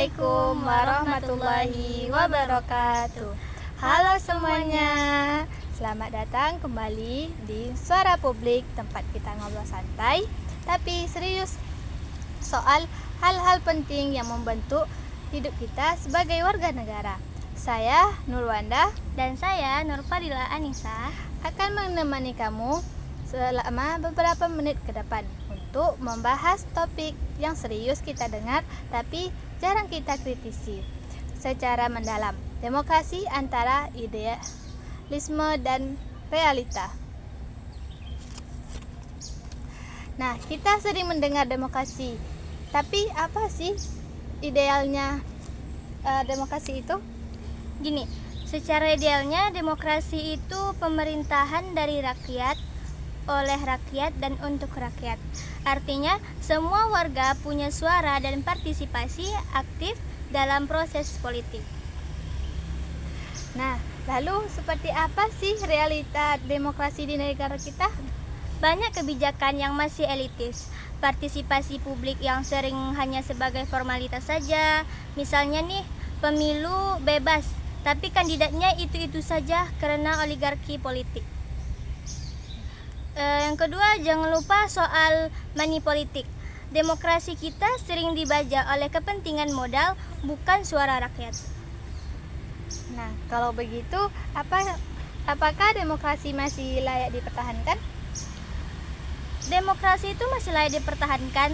Assalamualaikum warahmatullahi wabarakatuh. Halo semuanya, selamat datang kembali di Suara Publik, tempat kita ngobrol santai tapi serius soal hal-hal penting yang membentuk hidup kita sebagai warga negara. Saya Nurwanda dan saya Nurfadila Anissa akan menemani kamu selama beberapa menit ke depan untuk membahas topik yang serius kita dengar tapi jarang kita kritisi secara mendalam. Demokrasi antara idealisme dan realita. Nah, kita sering mendengar demokrasi, tapi apa sih idealnya demokrasi itu? Gini, secara idealnya demokrasi itu pemerintahan dari rakyat, oleh rakyat, dan untuk rakyat. Artinya, semua warga punya suara dan partisipasi aktif dalam proses politik. Nah, lalu seperti apa sih realita demokrasi di negara kita? Banyak kebijakan yang masih elitis, partisipasi publik yang sering hanya sebagai formalitas saja. Misalnya nih, pemilu bebas, tapi kandidatnya itu-itu saja karena oligarki politik. Yang kedua, jangan lupa soal money politik. Demokrasi kita sering dibajak oleh kepentingan modal, bukan suara rakyat. Nah, kalau begitu, apakah demokrasi masih layak dipertahankan? Demokrasi itu masih layak dipertahankan,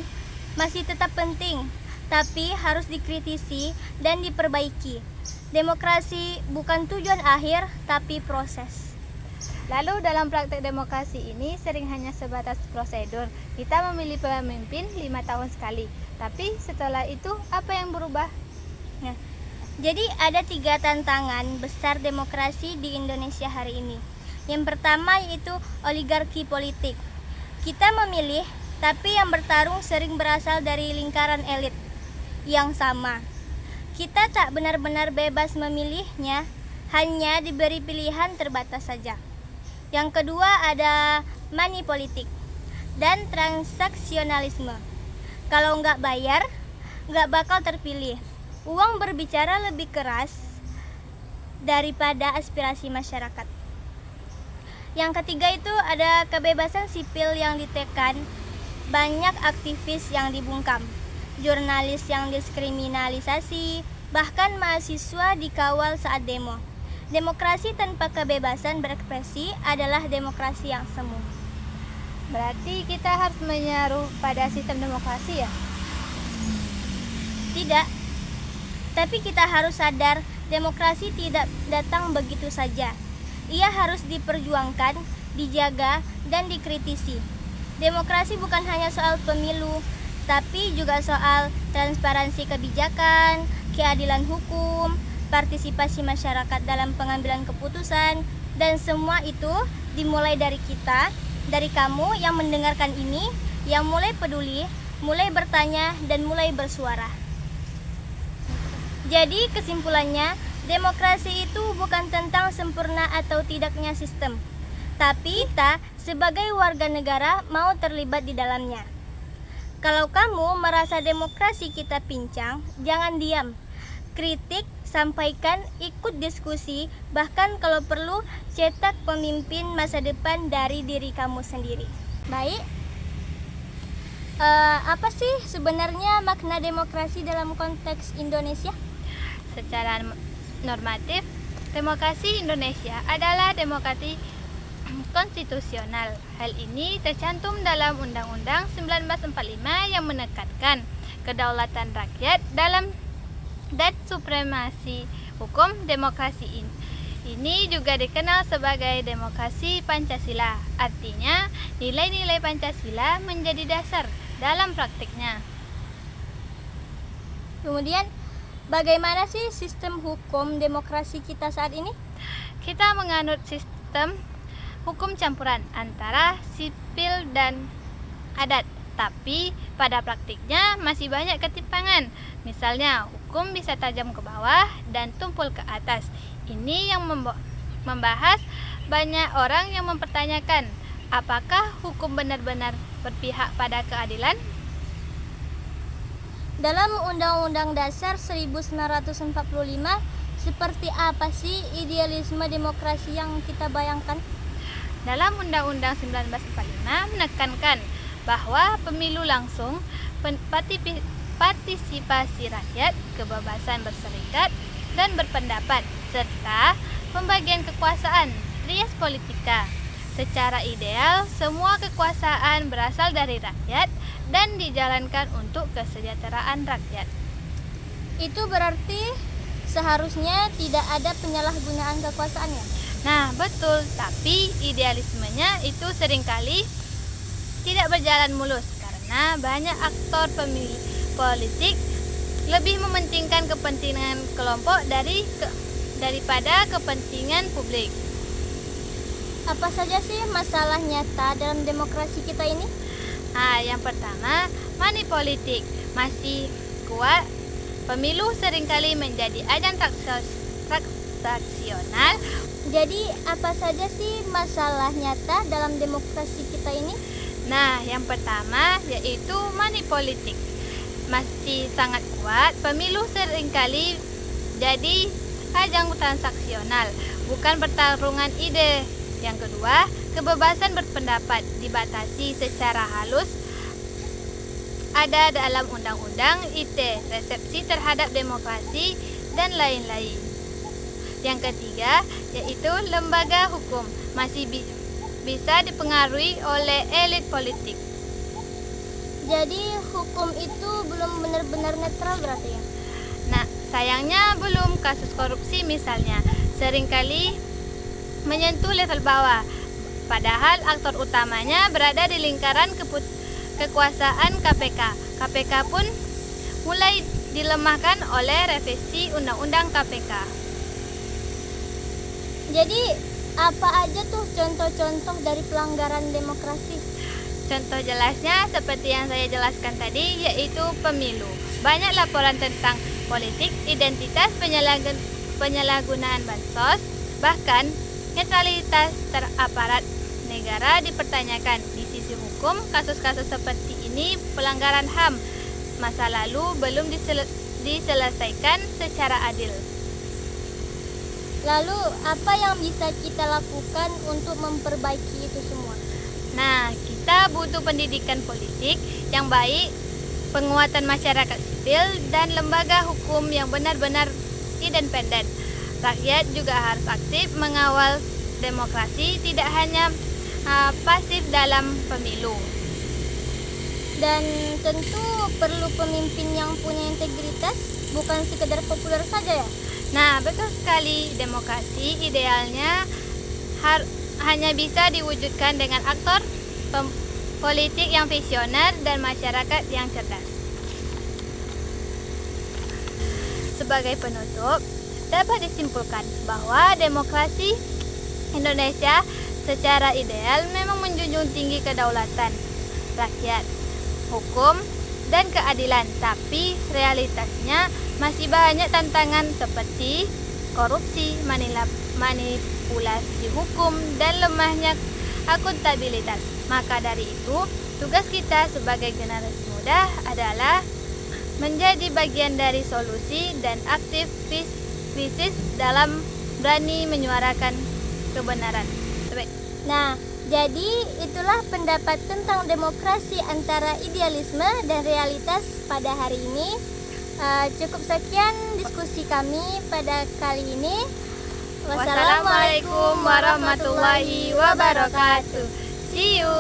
masih tetap penting, tapi harus dikritisi dan diperbaiki. Demokrasi bukan tujuan akhir, tapi proses. Lalu dalam praktek demokrasi ini sering hanya sebatas prosedur. Kita memilih pemimpin 5 tahun sekali. Tapi setelah itu apa yang berubah? Nah, jadi ada 3 tantangan besar demokrasi di Indonesia hari ini. Yang pertama yaitu oligarki politik. Kita memilih, tapi yang bertarung sering berasal dari lingkaran elit yang sama. Kita tak benar-benar bebas memilihnya, hanya diberi pilihan terbatas saja. Yang kedua ada money politik dan transaksionalisme. Kalau nggak bayar, nggak bakal terpilih. Uang berbicara lebih keras daripada aspirasi masyarakat. Yang ketiga itu ada kebebasan sipil yang ditekan, banyak aktivis yang dibungkam, jurnalis yang diskriminalisasi, bahkan mahasiswa dikawal saat demo. Demokrasi tanpa kebebasan berekspresi adalah demokrasi yang semu. Berarti kita harus menyaruh pada sistem demokrasi ya? Tidak. Tapi kita harus sadar demokrasi tidak datang begitu saja. Ia harus diperjuangkan, dijaga, dan dikritisi. Demokrasi bukan hanya soal pemilu, tapi juga soal transparansi kebijakan, keadilan hukum, partisipasi masyarakat dalam pengambilan keputusan, dan semua itu dimulai dari kita, dari kamu yang mendengarkan ini, yang mulai peduli, mulai bertanya, dan mulai bersuara. Jadi kesimpulannya, demokrasi itu bukan tentang sempurna atau tidaknya sistem, tapi kita sebagai warga negara mau terlibat di dalamnya. Kalau kamu merasa demokrasi kita pincang, jangan diam. Kritik, sampaikan, ikut diskusi, bahkan kalau perlu cetak pemimpin masa depan dari diri kamu sendiri. Baik, apa sih sebenarnya makna demokrasi dalam konteks Indonesia? Secara normatif, demokrasi Indonesia adalah demokrasi konstitusional. Hal ini tercantum dalam Undang-Undang 1945 yang menekankan kedaulatan rakyat dan supremasi hukum. Demokrasi ini juga dikenal sebagai demokrasi Pancasila. Artinya, nilai-nilai Pancasila menjadi dasar dalam praktiknya. Kemudian, bagaimana sih sistem hukum demokrasi kita saat ini? Kita menganut sistem hukum campuran antara sipil dan adat. Tapi pada praktiknya masih banyak ketimpangan. Misalnya, hukum bisa tajam ke bawah dan tumpul ke atas. Ini yang membahas banyak orang yang mempertanyakan, apakah hukum benar-benar berpihak pada keadilan? Dalam Undang-Undang Dasar 1945, seperti apa sih idealisme demokrasi yang kita bayangkan? Dalam Undang-Undang 1945 menekankan bahwa pemilu langsung, partisipasi rakyat, kebebasan berserikat dan berpendapat, serta pembagian kekuasaan trias politika. Secara ideal, semua kekuasaan berasal dari rakyat dan dijalankan untuk kesejahteraan rakyat. Itu berarti seharusnya tidak ada penyalahgunaan kekuasaan ya? Nah, betul, tapi idealismenya itu seringkali tidak berjalan mulus karena banyak aktor politik lebih mementingkan kepentingan kelompok daripada kepentingan publik. Apa saja sih masalah nyata dalam demokrasi kita ini? Nah, yang pertama, money politik masih kuat. Pemilu seringkali menjadi ajang transaksional. Jadi apa saja sih masalah nyata dalam demokrasi kita ini? Nah, yang pertama yaitu money politik masih sangat kuat. Pemilu seringkali jadi ajang transaksional, bukan pertarungan ide. Yang kedua, kebebasan berpendapat dibatasi secara halus ada dalam Undang-Undang ITE, resepsi terhadap demokrasi, dan lain-lain. Yang ketiga, yaitu lembaga hukum masih bisa dipengaruhi oleh elit politik. Jadi hukum itu belum benar-benar netral berarti ya? Nah, sayangnya belum. Kasus korupsi misalnya seringkali menyentuh level bawah, padahal aktor utamanya berada di lingkaran kekuasaan KPK. KPK pun mulai dilemahkan oleh revisi Undang-Undang KPK. Jadi apa aja tuh contoh-contoh dari pelanggaran demokrasi? Contoh jelasnya seperti yang saya jelaskan tadi, yaitu pemilu. Banyak laporan tentang politik, identitas, penyalahgunaan bansos, bahkan netralitas aparat negara dipertanyakan. Di sisi hukum, kasus-kasus seperti ini pelanggaran HAM masa lalu belum diselesaikan secara adil. Lalu apa yang bisa kita lakukan untuk memperbaiki itu semua? Nah, kita butuh pendidikan politik yang baik, penguatan masyarakat sipil, dan lembaga hukum yang benar-benar independen. Rakyat juga harus aktif mengawal demokrasi, tidak hanya pasif dalam pemilu. Dan tentu perlu pemimpin yang punya integritas, bukan sekedar populer saja ya? Nah, betul sekali. Demokrasi idealnya hanya bisa diwujudkan dengan aktor politik yang visioner dan masyarakat yang cerdas. Sebagai penutup, dapat disimpulkan bahwa demokrasi Indonesia secara ideal memang menjunjung tinggi kedaulatan rakyat, hukum, dan keadilan, tapi realitasnya masih banyak tantangan seperti korupsi, manipulasi hukum, dan lemahnya akuntabilitas. Maka dari itu, tugas kita sebagai generasi muda adalah menjadi bagian dari solusi dan aktif krisis dalam berani menyuarakan kebenaran. Nah, jadi itulah pendapat tentang demokrasi antara idealisme dan realitas pada hari ini. Cukup sekian diskusi kami pada kali ini. Wassalamualaikum warahmatullahi wabarakatuh. See you.